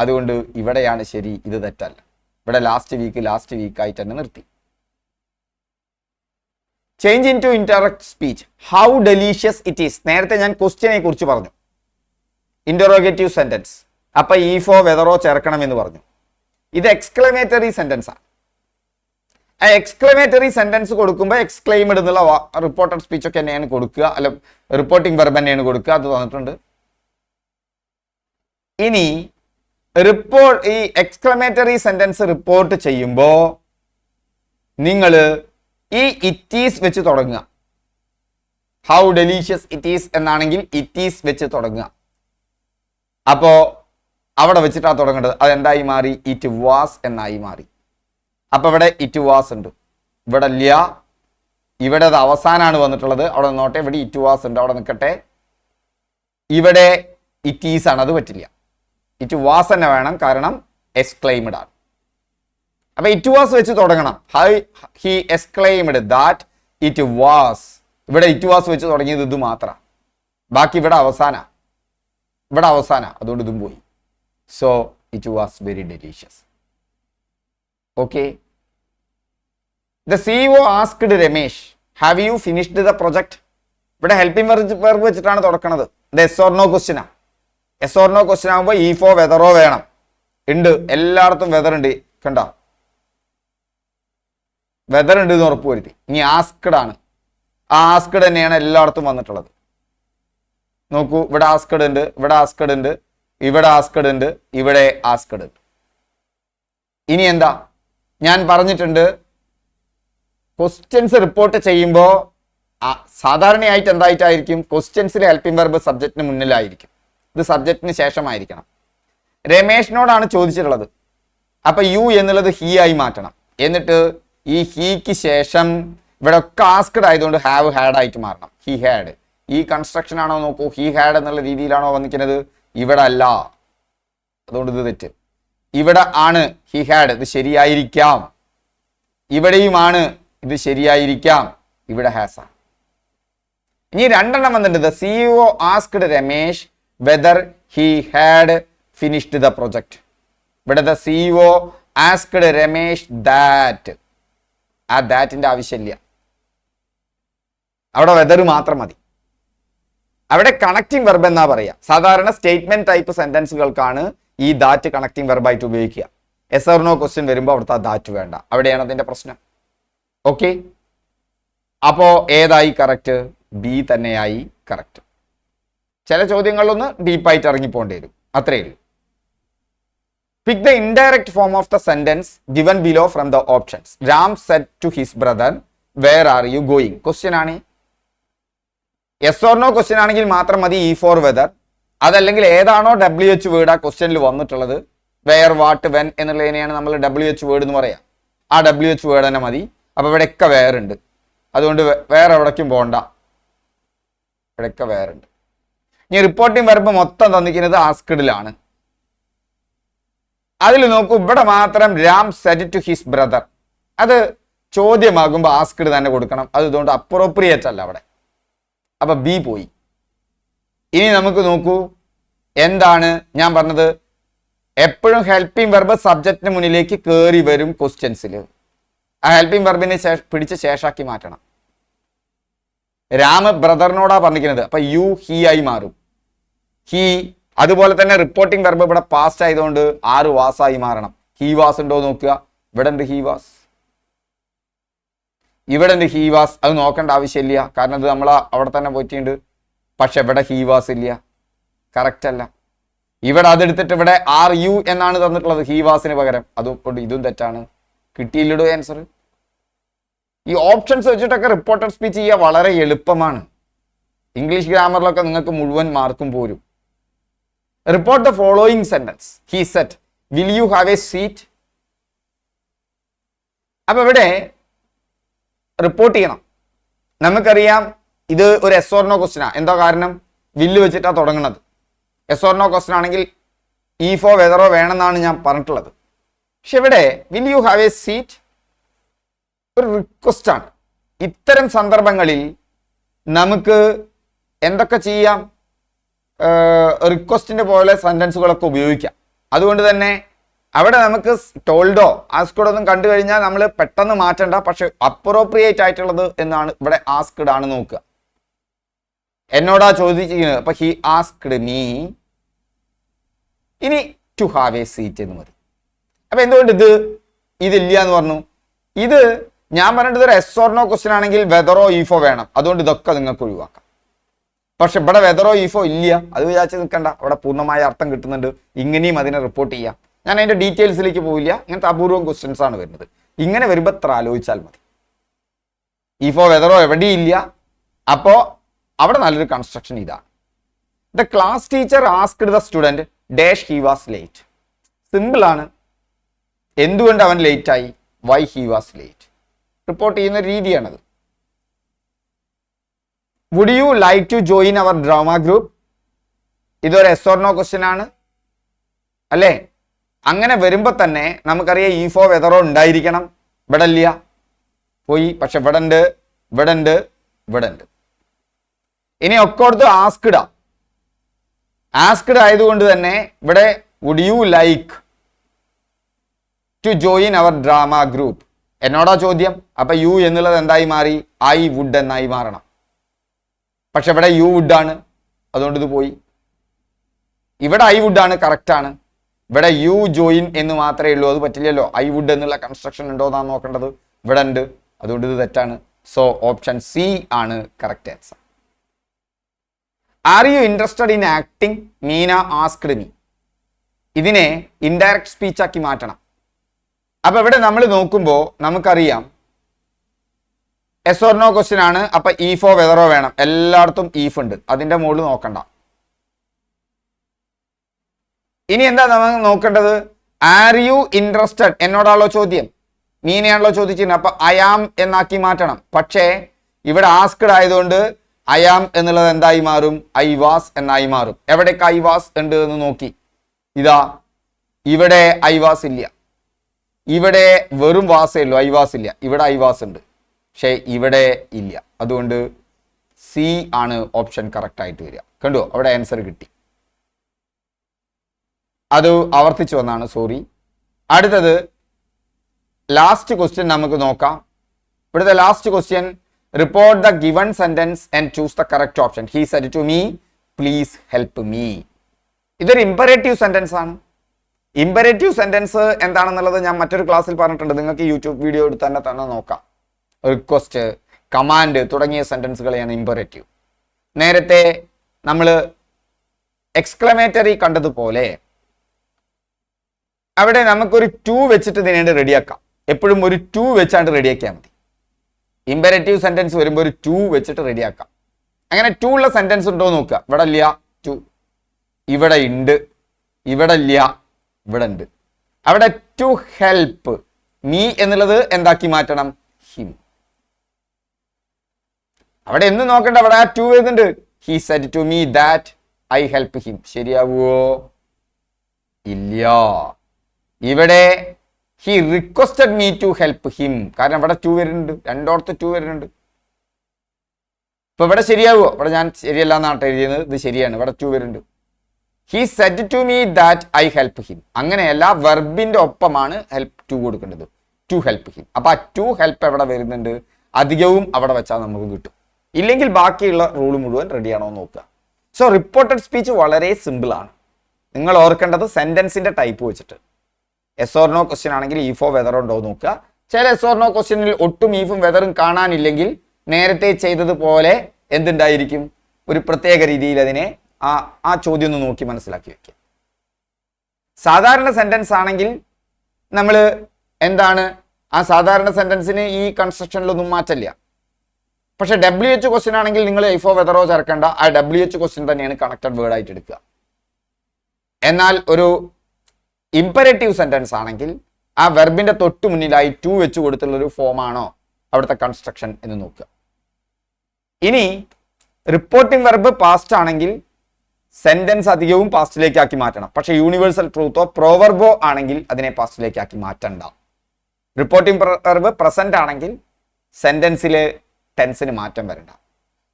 അതുകൊണ്ട് ഇവിടെയാണ് ശരി, ഇത് തെറ്റല്ല. ഇവിടെ ലാസ്റ്റ് വീക്കായിട്ട് തന്നെ നിർത്തി. Change in to indirect speech. How delicious it is. നേരത്തെ ഞാൻ ക്വസ്റ്റ്യനെ കുറിച്ച് പറഞ്ഞു, ഇന്ററോഗേറ്റീവ് സെന്റൻസ്. അപ്പൊ ഈഫോ വെതറോ ചേർക്കണം എന്ന് പറഞ്ഞു. ഇത് എക്സ്ക്ലമേറ്ററി സെന്റൻസ് ആണ്. ആ എക്സ്ക്ലമേറ്ററി സെന്റൻസ് കൊടുക്കുമ്പോൾ എക്സ്ക്ലെയിംഡ് എന്നുള്ള റിപ്പോർട്ടഡ് സ്പീച്ച് ഒക്കെ തന്നെയാണ് കൊടുക്കുക, അല്ല റിപ്പോർട്ടിംഗ് വെർബ് തന്നെയാണ് കൊടുക്കുക. അത് തന്നിട്ടുണ്ട്. ഇനി ഈ എക്സ്ക്ലമേറ്ററി സെന്റൻസ് റിപ്പോർട്ട് ചെയ്യുമ്പോൾ നിങ്ങൾ ഈ ഇറ്റ് ഈസ് വെച്ച് തുടങ്ങുക. ഹൗ ഡെലീഷ്യസ് ഇറ്റ് ഈസ് എന്നാണെങ്കിൽ ഇറ്റ് ഈസ് വെച്ച് തുടങ്ങുക. അപ്പോ അവിടെ വെച്ചിട്ടാണ് തുടങ്ങേണ്ടത്. അതെന്തായി മാറി? ഇറ്റ് വാസ് എന്നായി മാറി. അപ്പൊ ഇവിടെ ഇറ്റ് വാസ് ഉണ്ട്, ഇവിടെ ഇല്ല, ഇവിടെ അത് അവസാനമാണ് വന്നിട്ടുള്ളത്. അവിടെ നിന്നോട്ടെ, ഇവിടെ ഇറ്റ് വാസ് ഉണ്ട്, അവിടെ നിൽക്കട്ടെ. ഇവിടെ ഇറ്റ് ഈസ് ആണ്, അത് പറ്റില്ല. ഇറ്റ് വാസ് തന്നെ വേണം, കാരണം എക്സ്ക്ലെയിംഡ് ആണ്. അപ്പൊ ഇറ്റ് വാസ് വെച്ച് തുടങ്ങണം. He exclaimed that it was. ഇവിടെ ഇറ്റ് വാസ് വെച്ച് തുടങ്ങിയത് ഇത് മാത്രം, ബാക്കി ഇവിടെ അവസാന, അതുകൊണ്ട് ഇതും പോയി. So it was very delicious. Okay, the CEO asked Ramesh have you finished the project. ഇവിടെ ഹെൽപ്പിംഗ് വെർബ് വെച്ചിട്ടാണ് തുടക്കുന്നത്. ഇത് എസ് ഓർ നോ ക്വസ്റ്റ്യനാ. എസ് ഓർ നോ ക്വസ്റ്റ്യൻ ആകുമ്പോൾ ഈ ഫോ വെതറോ വേണം. ഉണ്ട്, എല്ലായിടത്തും വെതർ ഉണ്ട്. കണ്ടോ, വെതർ ഉണ്ട് എന്ന് ഉറപ്പ് വരുത്തി. ഇനി ആസ്ക്ഡ് ആണ്. ആ ആസ്ക്ഡ് തന്നെയാണ് എല്ലായിടത്തും വന്നിട്ടുള്ളത്. നോക്കൂ, ഇവിടെ ആസ്ക്ഡ് ഉണ്ട്, ഇവിടെ ആസ്ക്ഡ് ഉണ്ട്, ഇവിടെ ആസ്ക്ഡ് ഉണ്ട്, ഇവിടെ ആസ്ക്ഡ് ഉണ്ട്. ഇനി എന്താ, ഞാൻ പറഞ്ഞിട്ടുണ്ട് ക്വസ്റ്റ്യൻസ് റിപ്പോർട്ട് ചെയ്യുമ്പോൾ സാധാരണയായിട്ട് എന്തായിട്ടായിരിക്കും, ക്വസ്റ്റ്യൻസിൽ ഹെൽപ്പിംഗ് വെർബ് സബ്ജക്റ്റിന് മുന്നിലായിരിക്കും. ഇത് സബ്ജക്റ്റിന് ശേഷമായിരിക്കണം. രമേഷിനോടാണ് ചോദിച്ചിട്ടുള്ളത്. അപ്പൊ യു എന്നുള്ളത് ഹീ ആയി മാറ്റണം. എന്നിട്ട് ഈ ഹീക്ക് ശേഷം ഇവിടെ ഒക്കെ ആസ്ക്ഡ് ആയതുകൊണ്ട് ഹാവ് ഹാഡ് ആയിട്ട് മാറണം. He had. ഈ കൺസ്ട്രക്ഷൻ ആണോ നോക്കൂ, ഹി ഹാഡ് എന്നുള്ള രീതിയിലാണോ വന്നിരിക്കുന്നത്? ഇവിടെ അല്ല, അതുകൊണ്ട് ഇത് തെറ്റ്. ഇവിടെ ആണ് ഹി ഹാഡ്, ഇത് ശരിയായിരിക്കാം. ഇവിടെയുമാണ്, ഇത് ശരിയായിരിക്കാം. ഇവിടെ ഹാസ് ആണ്. ഇനി രണ്ടെണ്ണം വന്നിട്ടുണ്ട്. The CEO asked Ramesh whether he had finished the project. ഇവിടെ the CEO asked Ramesh that. ആ ദാറ്റിന്റെ ആവശ്യമില്ല, അവിടെ വെദർ മാത്രം മതി. അവിടെ കണക്റ്റിംഗ് വെർബ് എന്നാ പറയാ. സാധാരണ സ്റ്റേറ്റ്മെന്റ് ടൈപ്പ് സെന്റൻസുകൾക്കാണ് ഈ ദാറ്റ് കണക്റ്റിംഗ് വെർബായിട്ട് ഉപയോഗിക്കുക. എസ് ഓർ നോ ക്വസ്റ്റ്യൻ വരുമ്പോൾ അവിടുത്തെ ആ ദാറ്റ് വേണ്ട. അവിടെയാണ് അതിന്റെ പ്രശ്നം. ഓക്കെ, അപ്പോ ഏതായി കറക്റ്റ്? ബി തന്നെയായി കറക്റ്റ്. ചില ചോദ്യങ്ങളിലൊന്ന് ഡീപ്പായിട്ട് ഇറങ്ങിപ്പോണ്ടി വരും, അത്രയേ ഉള്ളൂ. Pick the indirect form of the sentence given below from the options. Ram said to his brother where are you going. Question ആണ്. എസ് ഓർ നോ ക്വസ്റ്റ്യൻ ആണെങ്കിൽ മാത്രം മതി ഈ ഫോർ വെദർ. അതല്ലെങ്കിൽ ഏതാണോ WH വേർഡ് ആ ക്വസ്റ്റ്യനിൽ വന്നിട്ടുള്ളത്, വെയർ, വാട്ട്, വെൻ എന്നുള്ളതിനെയാണ് നമ്മൾ WH വേർഡ് എന്ന് പറയാം. ആ WH വേർഡ് തന്നെ മതി. അപ്പൊ ഇവിടെയൊക്കെ വേർ ഉണ്ട്, അതുകൊണ്ട് വേറെ എവിടേക്കും പോകണ്ട. ഇവിടെയൊക്കെ വേറുണ്ട്. ഇനി റിപ്പോർട്ടിംഗ് വെർബ് മൊത്തം തന്നിരിക്കുന്നത് ആസ്ക്ഡിലാണ്. അതിൽ നോക്കൂ, ഇവിടെ മാത്രം Ram said to his brother. അത് ചോദ്യമാകുമ്പോൾ ആസ്ക്ഡ് തന്നെ കൊടുക്കണം. അതുകൊണ്ട് അപ്രോപ്രിയേറ്റ് അല്ല അവിടെ. അപ്പൊ ബി പോയി. ഇനി നമുക്ക് നോക്കൂ, എന്താണ് ഞാൻ പറഞ്ഞത്? എപ്പോഴും ഹെൽപ്പിംഗ് വെർബ് സബ്ജക്റ്റിന് മുന്നിലേക്ക് കയറി വരും ക്വസ്റ്റ്യൻസിൽ. ആ ഹെൽപ്പിംഗ് വെർബിനെ പിടിച്ച് ശേഷാക്കി മാറ്റണം. രാമ ബ്രദറിനോടാ പറഞ്ഞിരിക്കുന്നത്, അപ്പൊ യു ഹി ആയി മാറും. ഹി. അതുപോലെ തന്നെ റിപ്പോർട്ടിംഗ് വെർബ് ഇവിടെ പാസ്റ്റ് ആയതുകൊണ്ട് ആറ് വാസായി മാറണം. ഹി വാസ് ഉണ്ടോ നോക്കുക. ഇവിടെ ഉണ്ട് ഹി വാസ്, ഇവിടെ ഉണ്ട് ഹി വാസ്. അത് നോക്കേണ്ട ആവശ്യമില്ല, കാരണം അത് നമ്മൾ അവിടെ തന്നെ പോയിട്ടുണ്ട്. പക്ഷെ ഇവിടെ ഹി വാസ് ഇല്ല, കറക്റ്റ് അല്ല. ഇവിടെ അതെടുത്തിട്ട് ഇവിടെ ആർ യു എന്നാണ് തന്നിട്ടുള്ളത് ഹി വാസിന് പകരം. അതുകൊണ്ട് ഇതും തെറ്റാണ്. കിട്ടിയില്ലടോ ആൻസർ. ഈ ഓപ്ഷൻസ് വെച്ചിട്ടൊക്കെ റിപ്പോർട്ടർ സ്പീച്ച് ചെയ്യുക വളരെ എളുപ്പമാണ്. ഇംഗ്ലീഷ് ഗ്രാമറിലൊക്കെ നിങ്ങൾക്ക് മുഴുവൻ മാർക്കും പോരും. Report the following sentence. He set will you have A seat. അപ്പൊ ഇവിടെ റിപ്പോർട്ട് ചെയ്യണം. നമുക്കറിയാം ഇത് ഒരു എസ് ഓർ നോ ക്വസ്റ്റ്യനാ. എന്താ കാരണം? വില്ല് വെച്ചിട്ടാണ് തുടങ്ങുന്നത്. എസ് ഓർ നോ ക്വസ്റ്റ്യൻ ആണെങ്കിൽ ഈ ഫോ വെതറോ വേണമെന്നാണ് ഞാൻ പറഞ്ഞിട്ടുള്ളത്. പക്ഷെ ഇവിടെ will you have A seat ഒരു റിക്വസ്റ്റ് ആണ്. ഇത്തരം സന്ദർഭങ്ങളിൽ നമുക്ക് എന്തൊക്കെ ചെയ്യാം? റിക്വസ്റ്റിന്റെ പോലെ സെന്റൻസുകളൊക്കെ ഉപയോഗിക്കാം. അതുകൊണ്ട് തന്നെ അവിടെ നമുക്ക് ടോൾഡോ ആസ്ക്ഡോ ഒന്നും കണ്ടു കഴിഞ്ഞാൽ നമ്മൾ പെട്ടെന്ന് മാറ്റണ്ട. പക്ഷെ അപ്രോപ്രിയേറ്റ് ആയിട്ടുള്ളത് എന്നാണ് ഇവിടെ ആസ്ക്ഡ് ആണ് നോക്കുക. എന്നോടാ ചോദിച്ചിരിക്കുന്നത്. അപ്പൊ ഹി ആസ്ക്ഡ് മീ. ഇനി ടു ഹാവ് എ സീറ്റ് എന്ന് മതി. അപ്പൊ എന്തുകൊണ്ട് ഇതില്ല എന്ന് പറഞ്ഞു? ഇത് ഞാൻ പറഞ്ഞിട്ട് ഒരു എസ് ഓർ നോ ക്വസ്റ്റ്യൻ ആണെങ്കിൽ വെതറോ ഈഫോ വേണം. അതുകൊണ്ട് ഇതൊക്കെ നിങ്ങൾക്ക് ഒഴിവാക്കാം. പക്ഷെ ഇവിടെ വെതറോ ഈഫോ ഇല്ല. അത് വിചാരിച്ച് നിൽക്കണ്ട, അവിടെ പൂർണ്ണമായ അർത്ഥം കിട്ടുന്നുണ്ട്. ഇങ്ങനെയും അതിനെ റിപ്പോർട്ട് ചെയ്യാം. ഞാൻ അതിന്റെ ഡീറ്റെയിൽസിലേക്ക് പോവില്ല. ഇങ്ങനത്തെ അപൂർവം ക്വസ്റ്റ്യൻസ് ആണ് വരുന്നത്. ഇങ്ങനെ വരുമ്പോൾ എത്ര ആലോചിച്ചാൽ മതി. ഈഫോ വെതറോ എവിടെയില്ല. അപ്പോ അവിടെ നല്ലൊരു കൺസ്ട്രക്ഷൻ ഇതാണ്. The class teacher asked the student dash he was late. Simple ആണ്. എന്തുകൊണ്ട് അവൻ ലേറ്റ് ആയി? Why he was late. Report ചെയ്യുന്ന രീതിയാണത്. Would you like to join our drama group. ഇതൊരു എസ് ഓർ നോ ക്വസ്റ്റ്യൻ ആണ് അല്ലേ? അങ്ങനെ വരുമ്പോ തന്നെ നമുക്കറിയാം ഈ ഫോ വെതറോ ഉണ്ടായിരിക്കണം. ഇവിടെ ഇല്ല, പോയി. പക്ഷെ ഇവിടെ ഉണ്ട്, ഇവിടെ ഉണ്ട്, ഇവിടെ ഉണ്ട്. ഇനി ഒക്കെ കൊടുത്ത് ആസ്ക്ഡാ. ആസ്ക്ഡ് ആയതുകൊണ്ട് തന്നെ ഇവിടെ would you like to join our drama group. എന്നോടാ ചോദ്യം. അപ്പൊ യു എന്നുള്ളത് എന്തായി മാറി? ഐ വുഡ് എന്നായി മാറണം. പക്ഷെ ഇവിടെ യു വുഡ് ആണ്, അതുകൊണ്ട് ഇത് പോയി. ഇവിടെ ഐ വുഡ് ആണ്, കറക്റ്റ് ആണ്. ഇവിടെ യു ജോയിൻ എന്ന് മാത്രമേ ഉള്ളൂ, അത് പറ്റില്ലല്ലോ. ഐ വുഡ് എന്നുള്ള കൺസ്ട്രക്ഷൻ ഉണ്ടോ എന്നാണ് നോക്കേണ്ടത്. ഇവിടെ ഉണ്ട്, അതുകൊണ്ട് ഇത് തെറ്റാണ്. സോ ഓപ്ഷൻ സി ആണ് correct answer. Are you interested in acting? Meena asked me. ഇതിനെ ഇൻഡയറക്റ്റ് സ്പീച്ച് ആക്കി മാറ്റണം. അപ്പൊ ഇവിടെ നമ്മൾ നോക്കുമ്പോൾ നമുക്കറിയാം എസ് ഓർ നോ ക്വസ്റ്റ്യൻ ആണ്. അപ്പൊ ഈഫോ വെതറോ വേണം. എല്ലായിടത്തും ഈഫ് ഉണ്ട്, അതിന്റെ മുകളിൽ നോക്കണ്ട. ഇനി എന്താ നമ്മൾ നോക്കേണ്ടത്? ആർ യു ഇൻട്രസ്റ്റഡ് എന്നോടാണല്ലോ ചോദ്യം, മീനയാണല്ലോ ചോദിച്ചിരുന്നത്. അപ്പൊ ഐ ആം എന്നാക്കി മാറ്റണം. പക്ഷേ ഇവിടെ ആസ്ക്ഡ് ആയതുകൊണ്ട് ഐ ആം എന്നുള്ളത് എന്തായി മാറും? ഐ വാസ് എന്നായി മാറും. എവിടേക്ക് ഐ വാസ് ഉണ്ട് എന്ന് നോക്കി. ഇതാ ഇവിടെ ഐ വാസ് ഇല്ല, ഇവിടെ വെറും വാസേ ഉള്ളൂ, ഐ വാസ് ഇല്ല. ഇവിടെ ഐ വാസ് ഉണ്ട്, പക്ഷേ ഇവിടെ ഇല്ല. അതുകൊണ്ട് സി ആണ് ഓപ്ഷൻ കറക്റ്റ് ആയിട്ട് വരിക. കണ്ടോ, അവിടെ ആൻസർ കിട്ടി. അത് ആവർത്തിച്ചു വന്നാണ്, സോറി. അടുത്തത് ലാസ്റ്റ് ക്വസ്റ്റ്യൻ നമുക്ക് നോക്കാം. ഇവിടുത്തെ last question, report the given sentence and choose the correct option. He said to me please help me. ഇതൊരു ഇമ്പറേറ്റീവ് സെന്റൻസ് ആണ്. ഇമ്പറേറ്റീവ് സെന്റൻസ് എന്താണെന്നുള്ളത് ഞാൻ മറ്റൊരു ക്ലാസ്സിൽ പറഞ്ഞിട്ടുണ്ട്. നിങ്ങൾക്ക് യൂട്യൂബ് വീഡിയോ എടുത്ത് തന്നെ നോക്കാം. റിക്വസ്റ്റ്, കമാൻഡ് തുടങ്ങിയ സെന്റൻസുകളെയാണ് ഇമ്പറേറ്റീവ്. നേരത്തെ നമ്മൾ എക്സ്ക്ലമേറ്ററി കണ്ടതുപോലെ അവിടെ നമുക്കൊരു ടു വെച്ചിട്ട് ഇതിനെ റെഡിയാക്കാം. എപ്പോഴും ഒരു ടു വെച്ചാണ്ട് റെഡിയാക്കിയാൽ മതി. ഇമ്പറേറ്റീവ് സെന്റൻസ് വരുമ്പോൾ ഒരു ടു വെച്ചിട്ട് റെഡിയാക്കാം. അങ്ങനെ ടു ഉള്ള സെന്റൻസ് ഉണ്ടോ നോക്കുക. ഇവിടെ ഇല്ല ടു, ഇവിടെ ഉണ്ട്, ഇവിടെ ഇല്ല, ഇവിടെ ഉണ്ട്. അവിടെ ടു ഹെൽപ്പ് മീ എന്നുള്ളത് എന്താക്കി മാറ്റണം? ഹിം. അവിടെ എന്ന് നോക്കണ്ട, അവിടെ ആ ടു വരുന്നുണ്ട്. He said to me that I help him. ശരിയാവുമോ? ഇല്ല. ഇവിടെ he requested me to help him. കാരണം ഇവിടെ ടു വരുന്നുണ്ട്, രണ്ടോടത്ത് ടു വരുന്നുണ്ട്. ഇപ്പൊ ഇവിടെ ശരിയാവുമോ? ഇവിടെ ഞാൻ ശരിയല്ല എന്നാണ് എഴുതിയത്, ഇത് ശരിയാണ്. ഇവിടെ ടു വരുന്നുണ്ട്. He said to me that I help him. അങ്ങനെയല്ല, വെർബിന്റെ ഒപ്പമാണ് ഹെൽപ്പ് ടു കൊടുക്കേണ്ടത്. To help him. അപ്പൊ ആ ടു ഹെൽപ്പ് എവിടെ വരുന്നുണ്ട്? അധികവും അവിടെ വെച്ചാൽ നമുക്ക് കിട്ടും. ഇല്ലെങ്കിൽ ബാക്കിയുള്ള റൂൾ മുഴുവൻ റെഡിയാണോ എന്ന് നോക്കുക. സോ റിപ്പോർട്ടഡ് സ്പീച്ച് വളരെ സിമ്പിൾ ആണ്. നിങ്ങൾ ഓർക്കേണ്ടത് സെന്റൻസിന്റെ ടൈപ്പ് വെച്ചിട്ട്. എസ് ഓർ നോ ക്വസ്റ്റ്യൻ ആണെങ്കിൽ ഈഫോ വെതറോ ഉണ്ടോ നോക്കുക. ചില എസ് ഓർ നോ ക്വസ്റ്റ്യനിൽ ഒട്ടും ഈഫും വെതറും കാണാനില്ലെങ്കിൽ നേരത്തെ ചെയ്തതുപോലെ എന്തുണ്ടായിരിക്കും? ഒരു പ്രത്യേക രീതിയിൽ അതിനെ ആ ചോദ്യം ഒന്ന് നോക്കി മനസ്സിലാക്കി വെക്കുക. സാധാരണ സെന്റൻസ് ആണെങ്കിൽ നമ്മൾ എന്താണ്, ആ സാധാരണ സെന്റൻസിന് ഈ കൺസ്ട്രക്ഷനിലൊന്നും മാറ്റില്ല. പക്ഷെ WH ക്വസ്റ്റ്യൻ ആണെങ്കിൽ നിങ്ങൾ ഈഫോ വെതറോ ചേർക്കേണ്ട, ആ WH ക്വസ്റ്റ്യൻ തന്നെയാണ് കണക്റ്റഡ് വേർഡ് ആയിട്ട് എടുക്കുക. എന്നാൽ ഒരു ഇമ്പറേറ്റീവ് സെന്റൻസ് ആണെങ്കിൽ ആ വെർബിന്റെ തൊട്ട് മുന്നിലായി ടു വെച്ച് കൊടുത്തുള്ള ഒരു ഫോമാണോ അവിടുത്തെ കൺസ്ട്രക്ഷൻ എന്ന് നോക്കുക. ഇനി റിപ്പോർട്ടിംഗ് വെർബ് പാസ്റ്റ് ആണെങ്കിൽ സെന്റൻസ് അധികവും പാസ്റ്റിലേക്ക് ആക്കി മാറ്റണം. പക്ഷെ യൂണിവേഴ്സൽ ട്രൂത്തോ പ്രോവർബോ ആണെങ്കിൽ അതിനെ പാസ്റ്റിലേക്ക് ആക്കി മാറ്റണ്ട. റിപ്പോർട്ടിംഗ് വെർബ് പ്രസന്റ് ആണെങ്കിൽ സെന്റൻസിലെ ടെൻസിന് മാറ്റം വരണ്ട.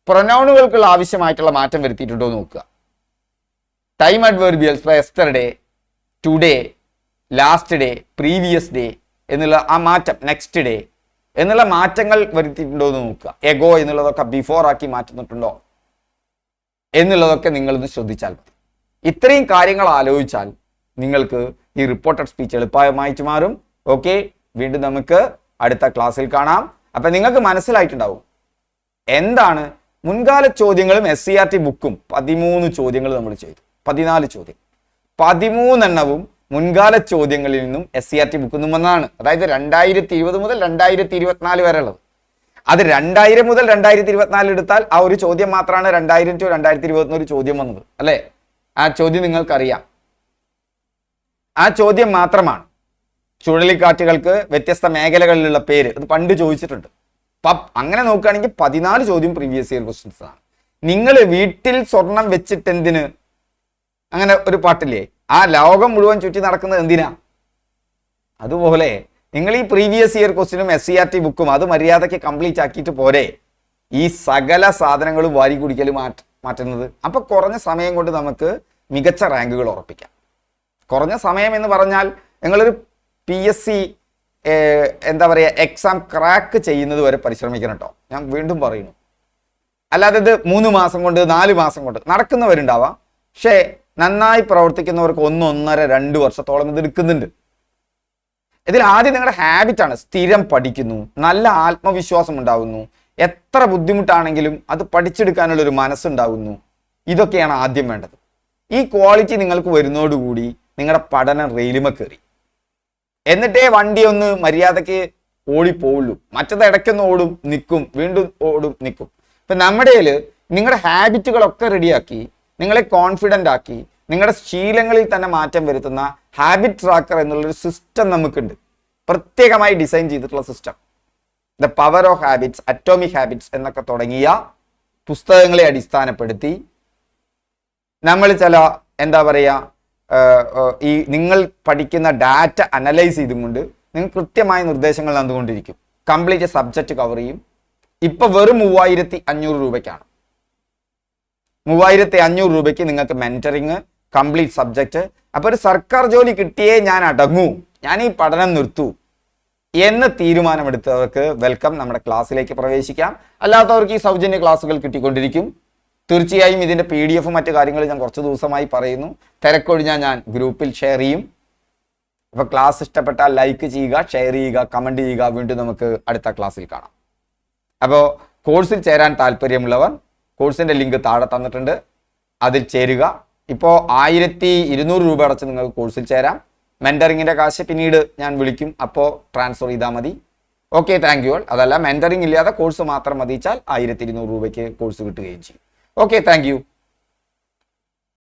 പ്രൊനൗണുകൾക്കുള്ള ആവശ്യമായിട്ടുള്ള മാറ്റം വരുത്തിയിട്ടുണ്ടോ നോക്കുക. Time adverbials yesterday, today, last day, previous day എന്നുള്ള ആ മാറ്റം, നെക്സ്റ്റ് ഡേ എന്നുള്ള മാറ്റങ്ങൾ വരുത്തിയിട്ടുണ്ടോ എന്ന് നോക്കുക. എഗോ എന്നുള്ളതൊക്കെ ബിഫോർ ആക്കി മാറ്റുന്നിട്ടുണ്ടോ എന്നുള്ളതൊക്കെ നിങ്ങളൊന്ന് ശ്രദ്ധിച്ചാൽ മതി. ഇത്രയും കാര്യങ്ങൾ ആലോചിച്ചാൽ നിങ്ങൾക്ക് ഈ റിപ്പോർട്ടഡ് സ്പീച്ച് എളുപ്പമായിട്ട് മാറും. ഓക്കെ, വീണ്ടും നമുക്ക് അടുത്ത ക്ലാസ്സിൽ കാണാം. അപ്പൊ നിങ്ങൾക്ക് മനസ്സിലായിട്ടുണ്ടാവും എന്താണ് മുൻകാല ചോദ്യങ്ങളും SCERT ബുക്കും 13 ചോദ്യങ്ങൾ നമ്മൾ ചെയ്തു. 14 ചോദ്യം, 13 മുൻകാല ചോദ്യങ്ങളിൽ നിന്നും SCERT ബുക്കിൽ നിന്നും വന്നതാണ്. അതായത് 2020 മുതൽ 2024 വരെ ഉള്ളത്. അത് 2000 മുതൽ 2024 എടുത്താൽ ആ ഒരു ചോദ്യം മാത്രമാണ് 2000 to 2021 ചോദ്യം വന്നത്, അല്ലേ? ആ ചോദ്യം നിങ്ങൾക്കറിയാം. ആ ചോദ്യം മാത്രമാണ്. ചുഴലിക്കാറ്റുകൾക്ക് വ്യത്യസ്ത മേഖലകളിലുള്ള പേര് അത് പണ്ട് ചോദിച്ചിട്ടുണ്ട്. അങ്ങനെ നോക്കുകയാണെങ്കിൽ 14 ചോദ്യം പ്രീവിയസ് ഇയർ ക്വസ്റ്റ്യൻസ് ആണ്. നിങ്ങൾ വീട്ടിൽ സ്വർണം വെച്ചിട്ട് എന്തിന്, അങ്ങനെ ഒരു പാട്ടില്ലേ, ആ ലോകം മുഴുവൻ ചുറ്റി നടക്കുന്നത് എന്തിനാ? അതുപോലെ നിങ്ങൾ ഈ പ്രീവിയസ് ഇയർ ക്വസ്റ്റ്യനും SCERT ബുക്കും അത് മര്യാദയ്ക്ക് കംപ്ലീറ്റ് ആക്കിയിട്ട് പോരെ ഈ സകല സാധനങ്ങളും വാരി കുടിക്കൽ മാറ്റുന്നത്. അപ്പൊ കുറഞ്ഞ സമയം കൊണ്ട് നമുക്ക് മികച്ച റാങ്കുകൾ ഉറപ്പിക്കാം. കുറഞ്ഞ സമയം എന്ന് പറഞ്ഞാൽ നിങ്ങളൊരു PSC എന്താ പറയുക എക്സാം ക്രാക്ക് ചെയ്യുന്നത് വരെ പരിശ്രമിക്കണം കേട്ടോ. ഞാൻ വീണ്ടും പറയുന്നു, അല്ലാതെ ഇത് 3 മാസം കൊണ്ട് 4 മാസം കൊണ്ട് നടക്കുന്നവരുണ്ടാവാം. പക്ഷേ നന്നായി പ്രവർത്തിക്കുന്നവർക്ക് 1, 1.5, 2 വർഷത്തോളം ഇത് എടുക്കുന്നുണ്ട്. ഇതിൽ ആദ്യം നിങ്ങളുടെ ഹാബിറ്റാണ്. സ്ഥിരം പഠിക്കുന്നു, നല്ല ആത്മവിശ്വാസം ഉണ്ടാകുന്നു, എത്ര ബുദ്ധിമുട്ടാണെങ്കിലും അത് പഠിച്ചെടുക്കാനുള്ളൊരു മനസ്സുണ്ടാകുന്നു. ഇതൊക്കെയാണ് ആദ്യം വേണ്ടത്. ഈ ക്വാളിറ്റി നിങ്ങൾക്ക് വരുന്നതോടുകൂടി നിങ്ങളുടെ പഠനം റെയിലുമ കയറി. എന്നിട്ടേ വണ്ടി ഒന്ന് മര്യാദയ്ക്ക് ഓടിപ്പോവുള്ളൂ. മറ്റത് ഇടയ്ക്കൊന്ന് ഓടും നിൽക്കും, വീണ്ടും ഓടും നിൽക്കും. ഇപ്പം നമ്മുടെ നിങ്ങളുടെ ഹാബിറ്റുകളൊക്കെ റെഡിയാക്കി നിങ്ങളെ കോൺഫിഡൻ്റ് ആക്കി നിങ്ങളുടെ ശീലങ്ങളിൽ തന്നെ മാറ്റം വരുത്തുന്ന ഹാബിറ്റ് ട്രാക്കർ എന്നുള്ളൊരു സിസ്റ്റം നമുക്കുണ്ട്, പ്രത്യേകമായി ഡിസൈൻ ചെയ്തിട്ടുള്ള system. The power of habits, atomic habits എന്നൊക്കെ തുടങ്ങിയ പുസ്തകങ്ങളെ അടിസ്ഥാനപ്പെടുത്തി നമ്മൾ ചില എന്താ പറയുക ഈ നിങ്ങൾ പഠിക്കുന്ന ഡാറ്റ അനലൈസ് ചെയ്തുകൊണ്ട് നിങ്ങൾ കൃത്യമായ നിർദ്ദേശങ്ങൾ തന്നുകൊണ്ടിരിക്കും. കംപ്ലീറ്റ് സബ്ജക്റ്റ് കവർ ചെയ്യും. ഇപ്പം വെറും 3500 രൂപയ്ക്കാണ്. 3500 രൂപയ്ക്ക് നിങ്ങൾക്ക് മെന്ററിങ്, കംപ്ലീറ്റ് സബ്ജക്റ്റ്. അപ്പോൾ ഒരു സർക്കാർ ജോലി കിട്ടിയേ ഞാൻ അടങ്ങൂ, ഞാൻ ഈ പഠനം നിർത്തൂ എന്ന് തീരുമാനമെടുത്തവർക്ക് വെൽക്കം, നമ്മുടെ ക്ലാസ്സിലേക്ക് പ്രവേശിക്കാം. അല്ലാത്തവർക്ക് ഈ സൗജന്യ ക്ലാസ്സുകൾ കിട്ടിക്കൊണ്ടിരിക്കും. തീർച്ചയായും ഇതിൻ്റെ PDF മറ്റു കാര്യങ്ങൾ ഞാൻ കുറച്ച് ദിവസമായി പറയുന്നു. തിരക്കൊഴിഞ്ഞാൽ ഞാൻ ഗ്രൂപ്പിൽ ഷെയർ ചെയ്യും. അപ്പോൾ ക്ലാസ് ഇഷ്ടപ്പെട്ടാൽ ലൈക്ക് ചെയ്യുക, ഷെയർ ചെയ്യുക, കമൻറ്റ് ചെയ്യുക. വീണ്ടും നമുക്ക് അടുത്ത ക്ലാസ്സിൽ കാണാം. അപ്പോൾ കോഴ്സിൽ ചേരാൻ താല്പര്യമുള്ളവർ കോഴ്സിൻ്റെ ലിങ്ക് താഴെ തന്നിട്ടുണ്ട്, അതിൽ ചേരുക. ഇപ്പോൾ 1200 രൂപ അടച്ച് നിങ്ങൾക്ക് കോഴ്സിൽ ചേരാം. മെൻറ്ററിങ്ങിൻ്റെ കാശ് പിന്നീട് ഞാൻ വിളിക്കും, അപ്പോൾ ട്രാൻസ്ഫർ ചെയ്താൽ മതി. Okay, thank you all. അതല്ല മെൻറ്ററിങ് ഇല്ലാതെ കോഴ്സ് മാത്രം മതിച്ചാൽ 1200 രൂപയ്ക്ക് കോഴ്സ് കിട്ടുകയും ചെയ്യും. Okay, thank you.